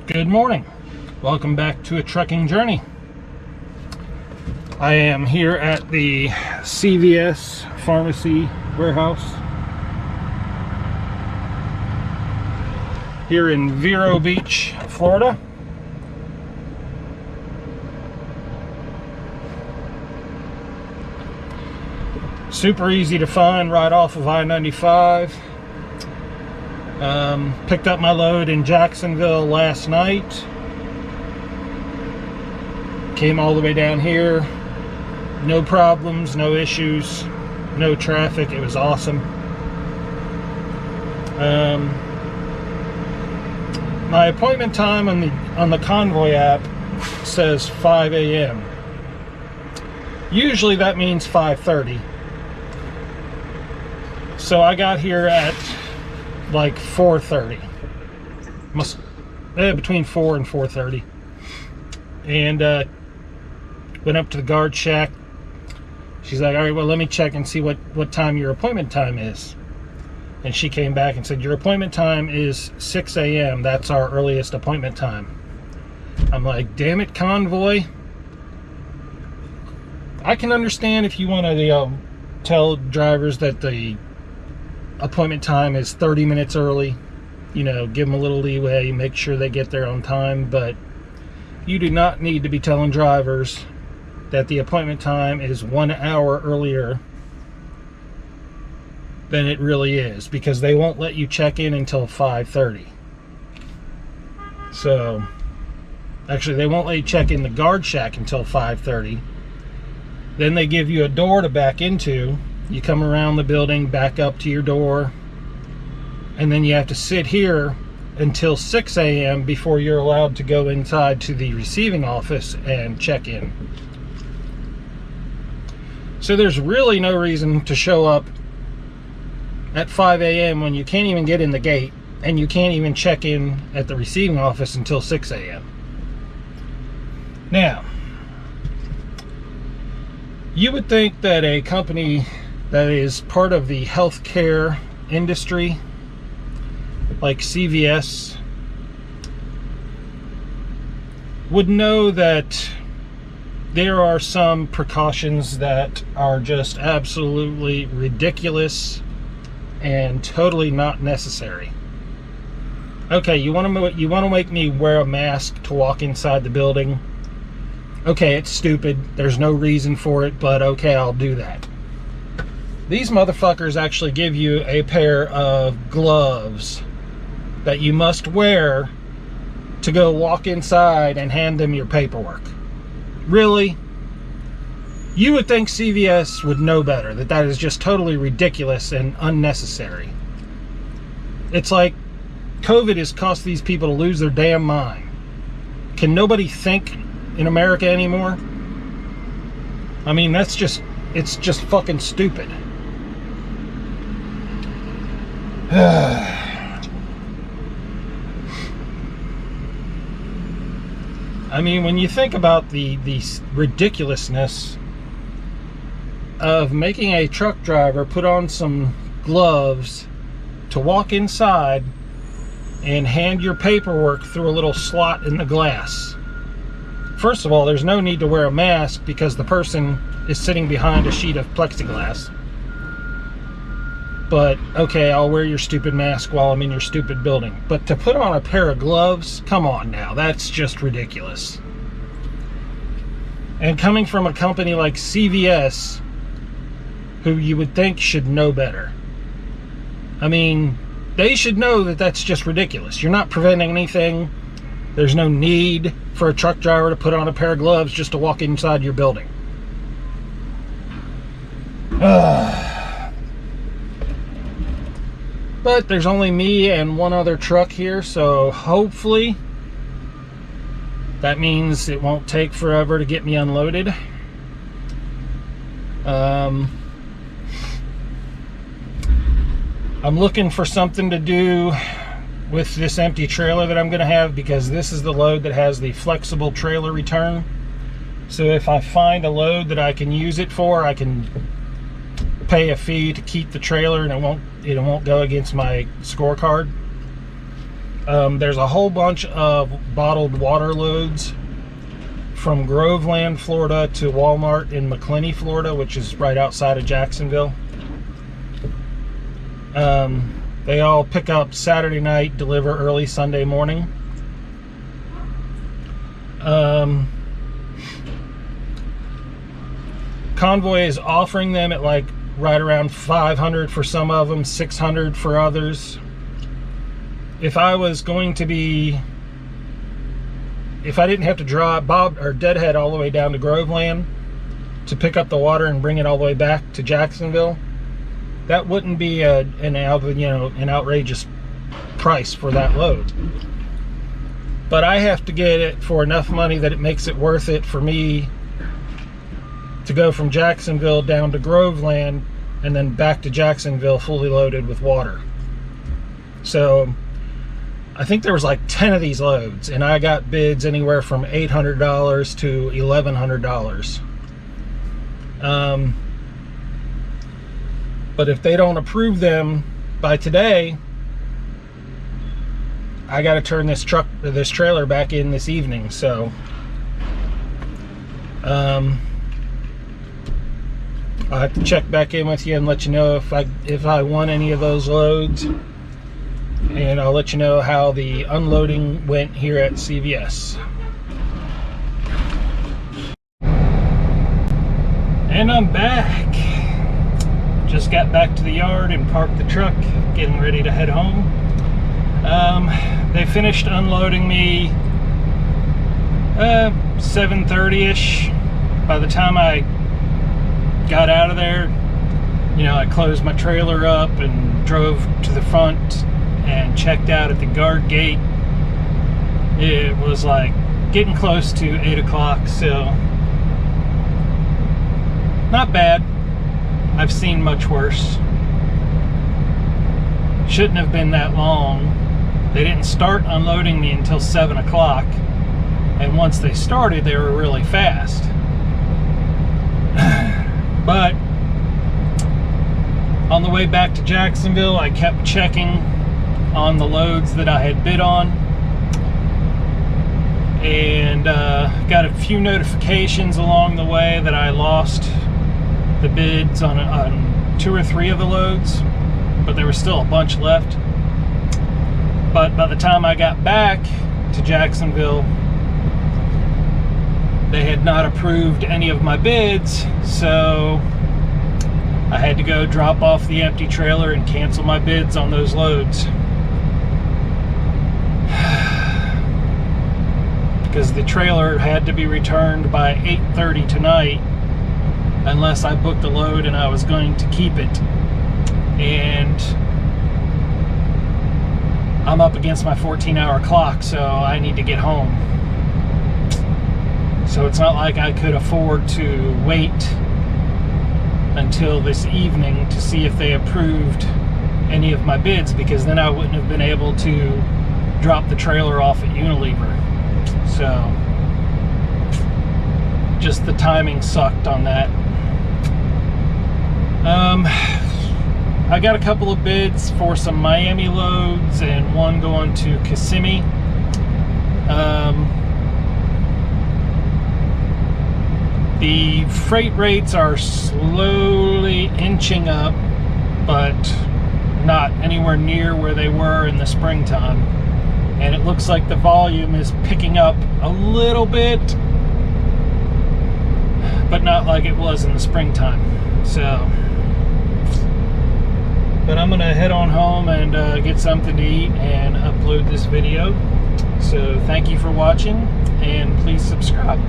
Good morning. Welcome back to A Trucking Journey. I am here at the CVS pharmacy warehouse here in Vero Beach, Florida. Super easy to find right off of I-95. Picked up my load in Jacksonville last night. Came all the way down here. No problems, no issues, no traffic. It was awesome. My appointment time on the Convoy app says 5 a.m. Usually that means 5:30. So I got here at like 4:30, between 4 and 4:30, and went up to the guard shack. She's like, all right, well, let me check and see what time your appointment time is. And she came back and said, your appointment time is 6 a.m. That's our earliest appointment time. I'm like, damn it, Convoy. I can understand if you want to tell drivers that the appointment time is 30 minutes early, give them a little leeway, make sure they get there on time, but you do not need to be telling drivers that the appointment time is 1 hour earlier than it really is, because they won't let you check in until 5:30. So actually they won't let you check in the guard shack until 5:30. Then they give you a door to back into. You come around the building, back up to your door, and then you have to sit here until 6 a.m. before you're allowed to go inside to the receiving office and check in. So there's really no reason to show up at 5 a.m. when you can't even get in the gate, and you can't even check in at the receiving office until 6 a.m. Now, you would think that a company that is part of the healthcare industry, like CVS, would know that there are some precautions that are just absolutely ridiculous and totally not necessary. Okay, you want to make me wear a mask to walk inside the building? Okay, it's stupid. There's no reason for it, but okay, I'll do that. These motherfuckers actually give you a pair of gloves that you must wear to go walk inside and hand them your paperwork. Really? You would think CVS would know better, that is just totally ridiculous and unnecessary. It's like COVID has cost these people to lose their damn mind. Can nobody think in America anymore? I mean, it's just fucking stupid. I mean, when you think about the ridiculousness of making a truck driver put on some gloves to walk inside and hand your paperwork through a little slot in the glass. First of all, there's no need to wear a mask because the person is sitting behind a sheet of plexiglass. But okay, I'll wear your stupid mask while I'm in your stupid building. But to put on a pair of gloves, come on now, that's just ridiculous. And coming from a company like CVS, who you would think should know better. I mean, they should know that that's just ridiculous. You're not preventing anything. There's no need for a truck driver to put on a pair of gloves just to walk inside your building. But there's only me and one other truck here, so hopefully that means it won't take forever to get me unloaded. I'm looking for something to do with this empty trailer that I'm going to have, because this is the load that has the flexible trailer return. So if I find a load that I can use it for, I can pay a fee to keep the trailer, and it won't go against my scorecard. There's a whole bunch of bottled water loads from Groveland, Florida to Walmart in McClenny, Florida, which is right outside of Jacksonville. They all pick up Saturday night, deliver early Sunday morning. Convoy is offering them at like right around $500 for some of them, $600 for others. If I didn't have to drive Bob or Deadhead all the way down to Groveland to pick up the water and bring it all the way back to Jacksonville, that wouldn't be an outrageous price for that load. But I have to get it for enough money that it makes it worth it for me to go from Jacksonville down to Groveland and then back to Jacksonville fully loaded with water. So I think there was like 10 of these loads, and I got bids anywhere from $800 to $1,100. But if they don't approve them by today, I got to turn this trailer back in this evening. So I'll have to check back in with you and let you know if I won any of those loads, and I'll let you know how the unloading went here at CVS. And I'm back. Just got back to the yard and parked the truck, getting ready to head home. They finished unloading me 7:30ish. By the time I got out of there, I closed my trailer up and drove to the front and checked out at the guard gate. It was like getting close to 8 o'clock, so not bad. I've seen much worse. Shouldn't have been that long. They didn't start unloading me until 7 o'clock, and once they started, they were really fast. But on the way back to Jacksonville, I kept checking on the loads that I had bid on, and got a few notifications along the way that I lost the bids on 2 or 3 of the loads, but there was still a bunch left. But by the time I got back to Jacksonville, they had not approved any of my bids, so I had to go drop off the empty trailer and cancel my bids on those loads. Because the trailer had to be returned by 8:30 tonight unless I booked a load and I was going to keep it. And I'm up against my 14-hour clock, so I need to get home. So it's not like I could afford to wait until this evening to see if they approved any of my bids, because then I wouldn't have been able to drop the trailer off at Unilever. So just the timing sucked on that. I got a couple of bids for some Miami loads and one going to Kissimmee. The freight rates are slowly inching up, but not anywhere near where they were in the springtime. And it looks like the volume is picking up a little bit, but not like it was in the springtime. So, but I'm gonna head on home and get something to eat and upload this video. So thank you for watching, and please subscribe.